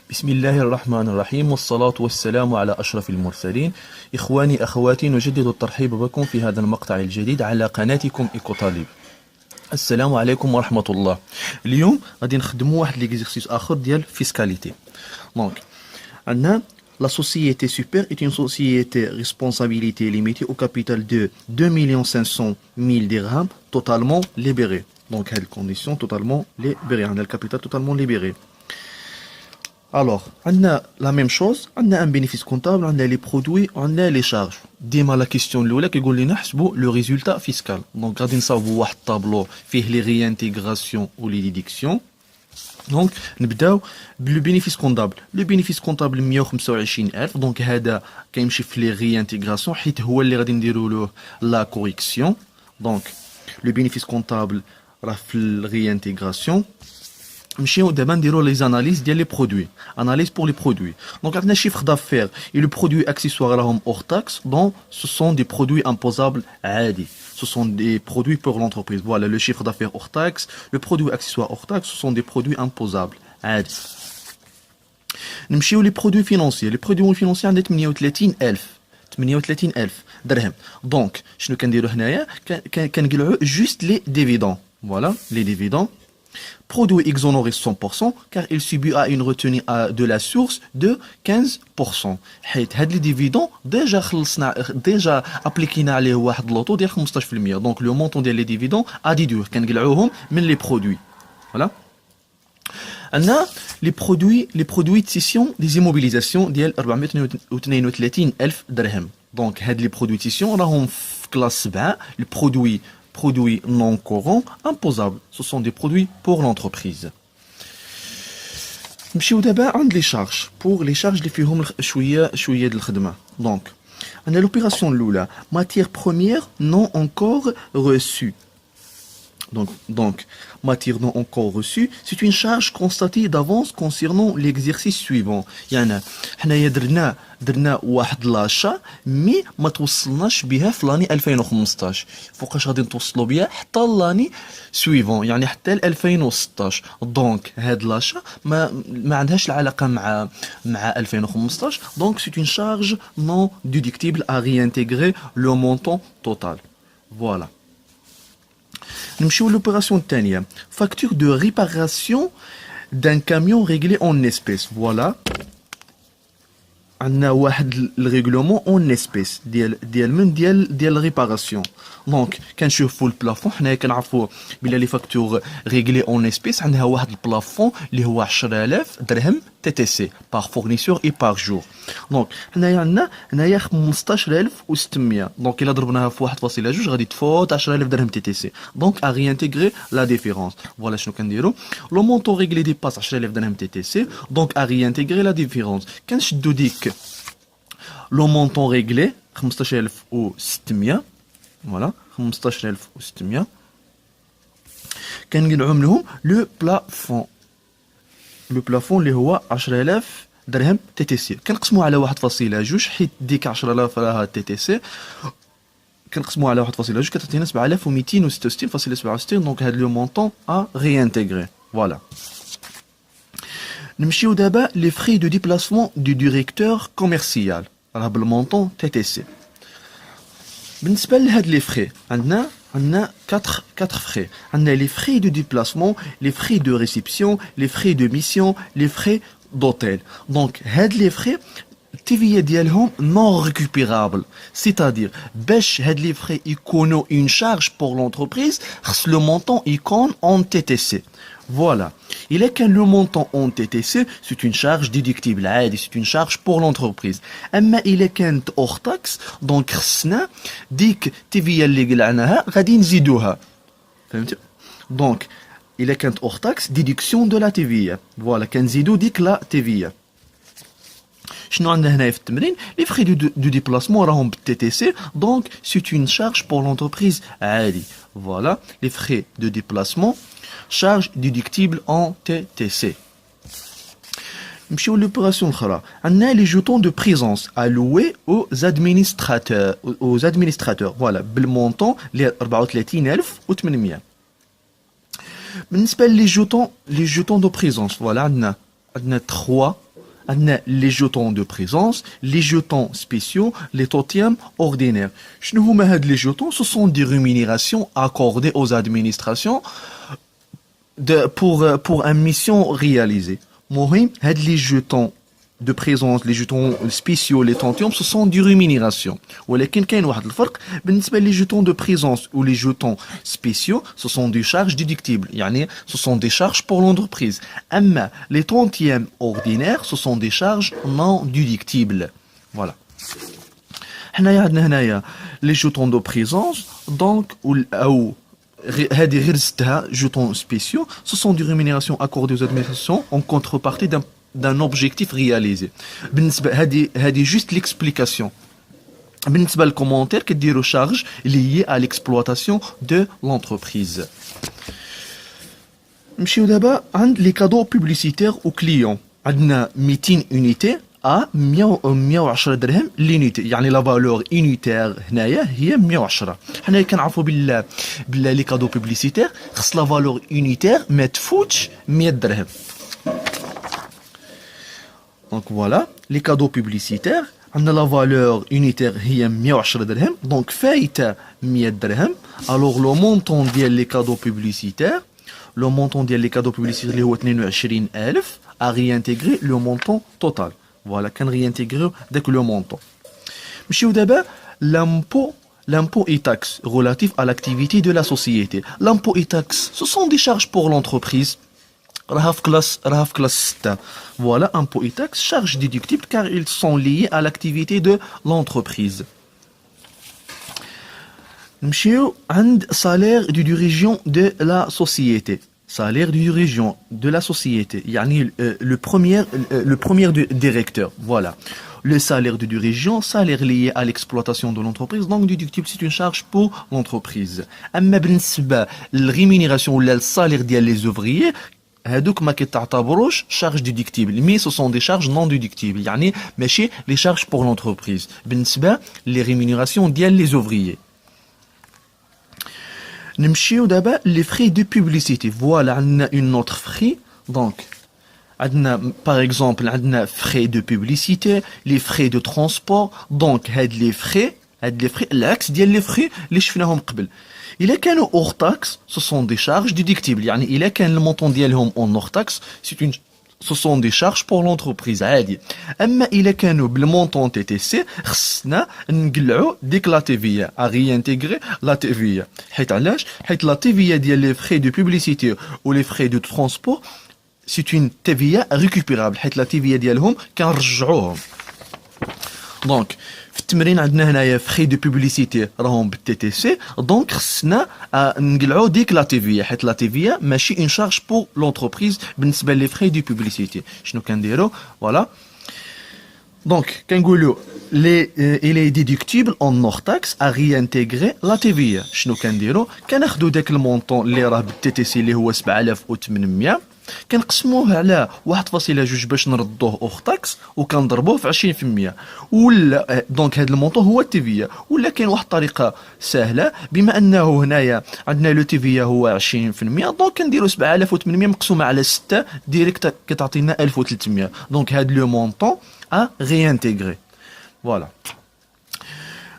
بسم الله الرحمن الرحيم والصلاة والسلام على أشرف المرسلين. إخواني أخواتي، نجدد الترحيب بكم في هذا المقطع الجديد على قناتكم إيكو طالب. السلام عليكم ورحمة الله. اليوم غادي نخدموا واحد ليكزيرسيس آخر ديال فيسكاليتي. دونك عندنا la société super est une société responsabilité limitée au capital de 2 500 000 dirhams totalement libéré. Donc, à condition totalement libérée. On a le capital totalement libéré. Alors, on a la même chose, on a un bénéfice comptable, on a les produits, on a les charges. Dis-moi la question l'oula qui dit le résultat fiscal. Donc, on a un tableau fait les réintégrations ou les déductions. Donc, نبداو بالبينيفيس كونطابل. لو بينيفيس كونطابل 125,000. دونك هذا كيمشي في لي ريانتيغراسيون حيت هو اللي غادي نديرو له لا كوريكسيون. دونك لو بينيفيس كونطابل راه في الريانتيغراسيون. نمشيو دابا نديرو لي زاناليز ديال لي برودوي. اناليز بور لي برودوي. دونك عندنا chiffre d'affaires et le produit accessoire راهم hors taxe. Donc ce sont des produits imposables عادي. Ce sont des produits pour l'entreprise. Voilà, le chiffre d'affaires hors taxe, le produit accessoire hors taxe, ce sont des produits imposables. عادي. نمشيو les produits financiers. Les produits financiers عندنا 38,000 درهم. دونك شنو كنديرو هنايا؟ كنقلعو juste les dividendes. Voilà, les dividendes. Produit exonéré 100% car il subit à une retenue de la source de 15%. حيت هاد لي ديفيدون ديجا خلصنا ديجا ابليكينا عليه واحد لوطو ديال 15%. دونك لو مونطون ديال لي ديفيدون ادي دور كنقلعوهم من لي برودوي. فوالا عندنا لي برودوي de cession des immobilisations ديال 432,000 درهم. دونك هاد لي برودوي تيسيون راهم في كلاس 7. لي produits non courants imposables. Ce sont des produits pour l'entreprise. نمشيو دابا عند لي شارج. pour les charges اللي فيهم شويه ديال الخدمه. دونك عندنا l'opération الاولى matière première non encore reçue. Donc, matière non encore reçue, c'est une charge constatée d'avance concernant l'exercice suivant. يعني حنايا درنا واحد لاشا مي ما توصلناش بها في لاني 2015. فوقاش غادي نتوصلوا بها حتى لاني سويفون، يعني حتى ل 2016. دونك هاد لاشا ما عندهاش العلاقه مع 2015. دونك c'est une charge non déductible à réintégrer le montant total. Voilà. نمشيو l'opération الثانية. Facture de réparation d'un camion réglé en espèces. Voilà. عندنا واحد الريغلومون اون اسبيس ديال ريباراسيون. دونك كنشوفوا البلافون. حنايا كنعرفوا بلا لي فاكتور ريغلي اون اسبيس عندها واحد البلافون اللي هو 10,000 درهم تي تي سي باغ فورنيسور اي باغ جور. دونك حنايا عندنا 15,600. دونك الا ضربناها في 1.2 غادي تفوت 10,000 درهم تي تي سي. دونك ا ريانتيغري لا ديفيرونس. فوالا شنو كنديروا. لو مونطون ريغلي ديباس 10,000 درهم تي تي سي. دونك ا ريانتيغري لا ديفيرونس. كنشدو ديك لو مونطون ريغلي 15,600. فوالا 15,600 كنقلعو منهم لو بلافون اللي هو 10,000 درهم تي تي سي. كنقسمو على 1.2 حيت ديك 10,000 راها تي تي سي. كنقسمو على 1.2 كتعطينا 7,266.67. دونك هاد لو مونطون ا ريانتيغري. فوالا نمشيو دابا لي فري دو ديبلاسمون دو ديريكتور كوميرسيال راه بالمونطون تي تي سي. بالنسبه لهاد لي فري عندنا 4 فري. عندنا لي فري دو ديبلاسمون، لي فري دو ريسبسيون، لي فري دو ميسيون، لي فري دوتيل. دونك هاد لي فري التيفيه ديالهم نون ريكوبيرابل. سيتادير باش هاد لي فري يكونوا اون شارج بور لونتربريز خص لو مونطون يكون اون تي تي سي. Voilà. Il est que le montant en TTC, c'est une charge déductible. C'est une charge pour l'entreprise. Mais il est qu'un hors taxe, donc خصنا ديك TVA اللي قلعناها غادي نزيدوها. فهمتي؟ Donc il est qu'un hors taxe, déduction de la TVA. Voilà, كنزيدو ديك لا TVA. شنو عندنا هنايا في التمرين؟ لي فري دو ديبلاسمون راهم بالتي تي سي. دونك c'est une charge pour l'entreprise عادي. Voilà, les frais de déplacement charge déductible en TTC. نمشيو l'opération الأخرى. عندنا les jetons de présence alloués aux administrateurs. Voilà, بالمونطون اللي 34,800. بالنسبة لي jetons de présence. Voilà, عندنا 3 les jetons de présence, les jetons spéciaux, les totems ordinaires. Les jetons, ce sont des rémunérations accordées aux administrations pour une mission réalisée. Les jetons de présence, les jetons spéciaux, les tantiums, ce sont des rémunérations. ولكن كاين واحد الفرق بالنسبة les jetons de présence ou les jetons spéciaux, ce sont des charges déductibles. يعني ce sont des charges pour l'entreprise. أما les tantièmes ordinaires, ce sont des charges non déductibles. Voilà. هنايا les jetons de présence donc ou هذه غير ستها jetons spéciaux, ce sont des rémunérations accordées aux administrations en contrepartie d'un objectif réalisé. هذه juste l'explication. بالنسبة للكومنتير كديروا charge liées à l'exploitation de l'entreprise. نمشيو دابا عند les cadeaux publicitaires aux clients. عندنا 200 unités à 110 درهم l'unité. يعني la valeur unitaire هنايا هي 110. حنا كنعرفوا بالله les cadeaux publicitaires خص la valeur unitaire ما تفوتش 100 درهم. Donc voilà, les cadeaux publicitaires, on a la valeur unitaire هي 110 درهم, donc فايتة 100 درهم. Alors le montant des cadeaux publicitaires, اللي هو 22000 a réintégré le montant total. Voilà, كان réintégré dès le montant. نمشيو دابا l'impôt et taxes relatifs à l'activité de la société. L'impôt et taxes, ce sont des charges pour l'entreprise. راها في كلاس 6. Voilà, impôts et taxes, charges déductibles car ils sont liés à l'activité de l'entreprise. نمشيو عند salaire du dirigeant de la société. Salaire du dirigeant de la société, يعني le premier directeur. Voilà. Le salaire du dirigeant, salaire lié à l'exploitation de l'entreprise, donc déductible, c'est une charge pour l'entreprise. أما بالنسبة للrémunération ولا الsalaire ديال les ouvriers, هادوك ما كيتعتبروش charge déductible, mais ce sont des charges non déductibles. يعني ماشي les charges pour l'entreprise. بالنسبة les rémunérations ديال les ouvriers. نمشيو دابا les frais de publicité. Voilà, عندنا une autre frais. Donc عندنا par exemple عندنا frais de publicité, les frais de transport. Donc هاد les frais العكس ديال les frais اللي شفناهم قبل. إلا كانوا hors taxe, ce sont des charges déductibles. يعني إلا كان المونطون ديالهم en hors taxe, ce sont des charges pour l'entreprise عادي. أما إلا كانوا بالمونطون TTC, خصنا نقلعوا ديك لا TVA, à réintégrer la TVA. حيت علاش؟ حيت la TVA ديال les frais de publicité ou les frais de transport, c'est une TVA récupérable. حيت la TVA ديالهم كنرجعوهم. Donc في التمرين عندنا هنايا frais de publicité راهم بالTTC, donc خصنا نقلعوا ديك لا TVA حيت لا TVA ماشي une charge pour l'entreprise بالنسبة لي frais de publicité. شنو كنديروا؟ voilà. Donc كنقولوا il est déductible en hors taxe à réintégrer la TVA. شنو كنديروا؟ كناخذوا داك المونطون اللي راه بالTTC اللي هو 7800, كنقسموه على 1.2 باش نردوه اوغ تاكس وكنضربوه في 20%. ولا دونك هذا المونطون هو التيفيا. ولا كاين واحد الطريقه سهله, بما انه هنايا عندنا لو تيفيا هو 20%, دونك كنديروا 7800 مقسومه على 6 ديريكت كتعطينا 1300. دونك هذا لو مونطون ا ريانتيغري. فوالا.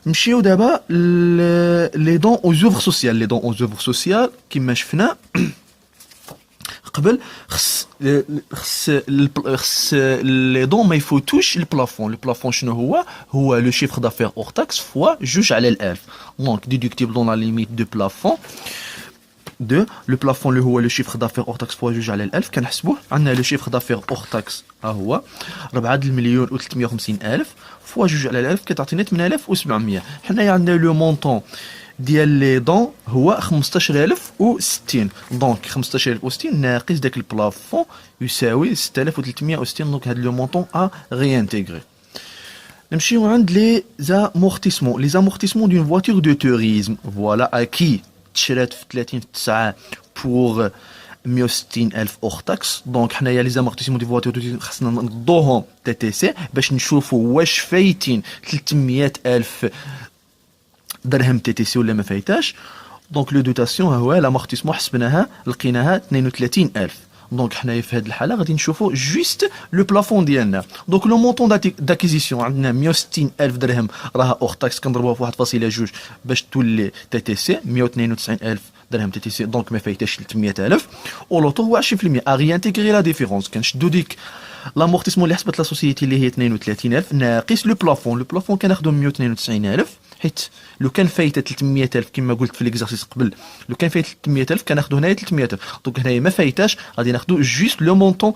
نمشيو دابا لي دون او زوفر سوسيال. لي دون او زوفر سوسيال كما شفنا قبل, خص لي دون ما يفوتوش البلافون. البلافون شنو هو لو شيفر دافير اور تاكس فوا 2 على 1000. دونك ديدكتيبل دون لا ليميت دو بلافون دو لو بلافون اللي هو لو شيفر دافير اور تاكس فوا 2 على 1000. كنحسبوه عندنا لو شيفر دافير اور تاكس ها هو 4,350,000 فوا 2 على 1000 كتعطينا 8700. حنايا عندنا لو مونطون ديال لي دون هو 15060. دونك 15060 ناقص داك البلافون يساوي 6360. دونك هاد لو مونطون ا ريانتيغري. نمشيو عند لي زامورتيسمون. لي زامورتيسمون دون فواتور دو توريزم. فوالا اكي تشرات في 30/9 بور 160,000 اور تاكس. دونك حنايا لي زامورتيسمون دي فواتور دو توريزم خصنا نردوهم تي تي سي باش نشوفوا واش فايتين 300,000 درهم تي تي سي ولا ما فايتاش. دونك لو دوتاسيون ها هو لامورتيسمون حسبناها لقيناها 32,000. دونك حنايا في هذه الحاله غادي نشوفوا جوست لو بلافون ديالنا. دونك لو مونطون داكيزيسيون عندنا 160 الف درهم راها اوغ تاكس كنضربوها في 1.2 باش تولي تي تي سي 192 الف درهم تي تي سي دونك ما فايتاش 300 الف. ولوطو هو 20% اغي انتيغري لا ديفيرونس كنشدو ديك لامورتيسمون اللي حسبت لا سوسيتي اللي هي 32 الف ناقص لو بلافون كناخذو 192 الف حيت لو كان فايته 300 الف كما قلت في ليكزارسيس قبل لو كان فايت 300 الف كناخذو هنايا 300 الف دونك هنايا ما فايتاش غادي ناخذو جوست لو مونطون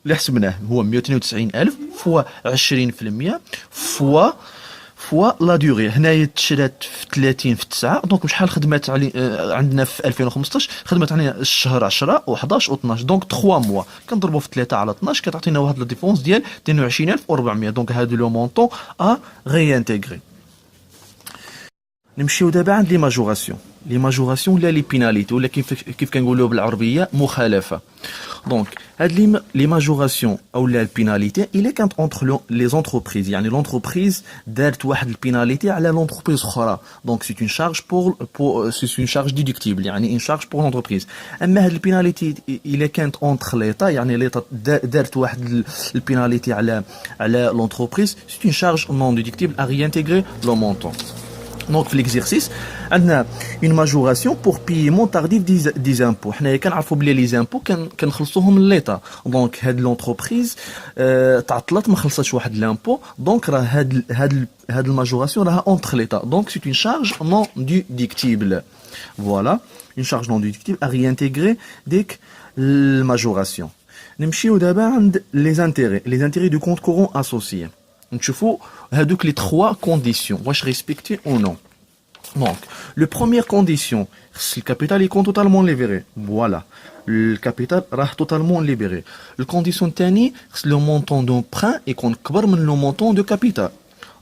اللي حسبناه هو 192 الف فوا 20% فوا لا دوري. هنايا تشرات في 30 في 9 دونك شحال خدمات علي عندنا في 2015 خدمت علينا الشهر 10 و11 و12 دونك 3 موا كنضربوا في 3 على 12 كتعطينا واحد لا ديفونس ديال 22400 دونك هادو لو مونطون ا غي انتيغري. نمشيو دابا عند لي ماجوراسيون لا لي بيناليتي ولا كيف كنقولوا بالعربيه مخالفه. دونك هاد لي ماجوراسيون او لا البيناليتي الا كانت اونتر لي زونتربريز يعني لونتربريز دارت واحد البيناليتي على لونتربريز اخرى دونك سي اون شارج سي اون شارج ديدكتيبل يعني اون شارج بور لونتربريز. اما هاد البيناليتي الا كانت اونتر ليطا يعني ليطا دارت واحد البيناليتي على لونتربريز سي اون شارج نون ديدكتيبل ا ري انتيغري لو مونطون. Donc, في l'exercice, on a une majoration pour paiement tardif des impôts. حنايا كنعرفوا بلي لي زامبو كنخلصوهم لليطا. دونك هاد لونتربريز تعطلت ما خلصاتش واحد لامبو دونك راه هاد الماجوراسيون راها اونتر ليطا دونك سي اون شارج نون ديدكتيبل. فوالا اون شارج نون ديدكتيبل ا ريانتيغري ديك الماجوراسيون. نمشيو دابا عند لي زانتيري دو كونت كورون اسوسيي نشوفوا هادوك لي 3 كونديسيون واش ريسبكتي او نو. دونك لو بروميير كونديسيون خص الكابيتال يكون توتالمون ليبري. فوالا الكابيتال راه توتالمون ليبري. الكونديسيون الثاني خص لو مونطون دومبران يكون كبر من لو مونطون دو كابيتال.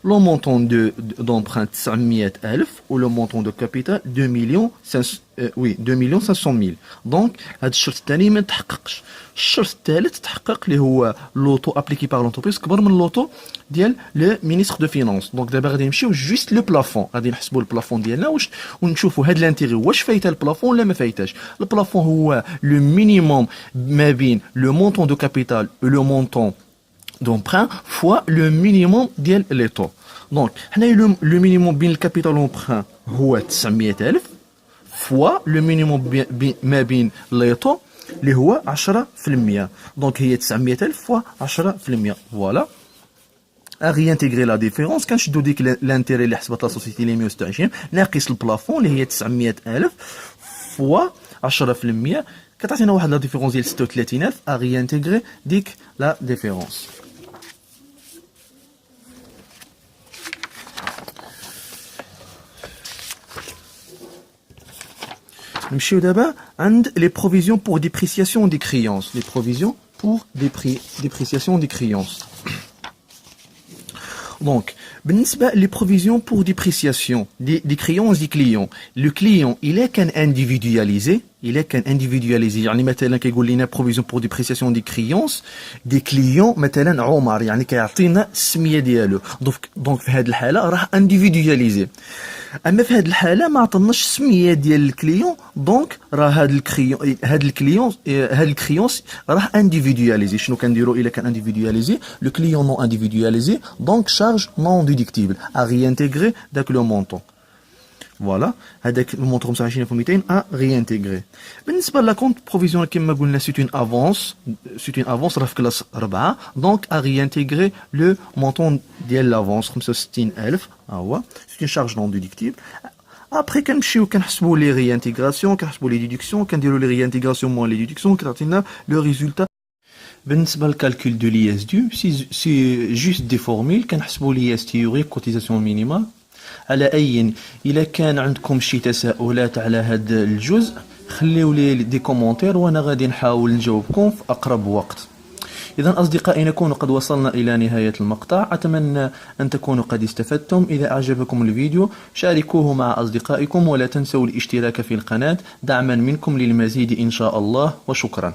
لو مونطون دومبران 900 الف و لو مونطون دو كابيتال 2 مليون 500 دونك هاد الشرط الثاني ما تحققش. الشرط الثالث تحقق اللي هو لوطو ابليكي بار لونتربريز كبر من لوطو ديال لو مينيستر دو فينانس. دونك دابا غادي نمشيو جوست لو بلافون غادي نحسبوا البلافون ديالنا واش ونشوفوا هاد لانتيغي واش فايته البلافون ولا ما فايتاش. البلافون هو لو مينيموم ما بين لو مونطون دو كابيتال و لو مونطون d'emprunt fois le minimum ديال لي طو. دونك حنايا لو مينيموم بين الكابيتال والامبران هو 900 الف فوا لو مينيموم ما بين لي طو اللي هو 10%. دونك هي 900 الف فوا 10%. فوالا ا ريانتيغري لا ديفيرونس كنشدو ديك لانتيري اللي حسبت لا سوسيتي لي 126 ناقص البلافون اللي هي 900 الف فوا 10% كتعطينا واحد لا ديفيرونس ديال 36 الف ا ريانتيغري ديك لا ديفيرونس. نمشيو دابا عند لي بروفيزيون بور ديبريسياسيون دي كريونس. لي بروفيزيون بور ديبريسياسيون دي كريونس. دونك بالنسبه لي بروفيزيون بور ديبريسياسيون دي كريونس دي كليون لو كليون الا كان انديفيدواليزي يعني مثلا كيقول لنا بروفيزيون بور ديبريسياسيون دي كريونس دي كليون مثلا عمر يعني كيعطينا السميه ديالو دونك في هذه الحاله راه انديفيدواليزي. اما في هذه الحاله ما عطناش السميه ديال الكليون دونك راه هاد الكريونس راه انديفيدواليزي. شنو كنديروا الا كان انديفيدواليزي لو كليون نون انديفيدواليزي دونك شارج نون ديدكتيبل ا ريانتيغري داك لو مونطون. فوالا هذاك المونطون 25200 ا ريانتيغري. بالنسبه لا كونت بروفيزيون كما قلنا سي اون افونس راه في كلاس 4 دونك ا ريانتيغري لو مونطون ديال لافونس 65000 ها هو سي اون شارج نون ديدكتيبل. ابري كنمشيو كنحسبوا لي ريانتيغراسيون كنحسبوا لي ديدكسيون كنديروا لي ريانتيغراسيون موان لي ديدكسيون كتعطينا لو ريزولتا. بالنسبه للكالكول دو لي اس دو سي جوست دي فورمول كنحسبوا لي اس تيوريك كوتيزاسيون مينيمال. على اي الا كان عندكم شي تساؤلات على هذا الجزء خليوا لي دي كومونتير وانا غادي نحاول نجاوبكم في اقرب وقت. اذا اصدقائي نكون قد وصلنا الى نهايه المقطع. اتمنى ان تكونوا قد استفدتم. اذا اعجبكم الفيديو شاركوه مع اصدقائكم ولا تنسوا الاشتراك في القناه دعما منكم للمزيد ان شاء الله وشكرا.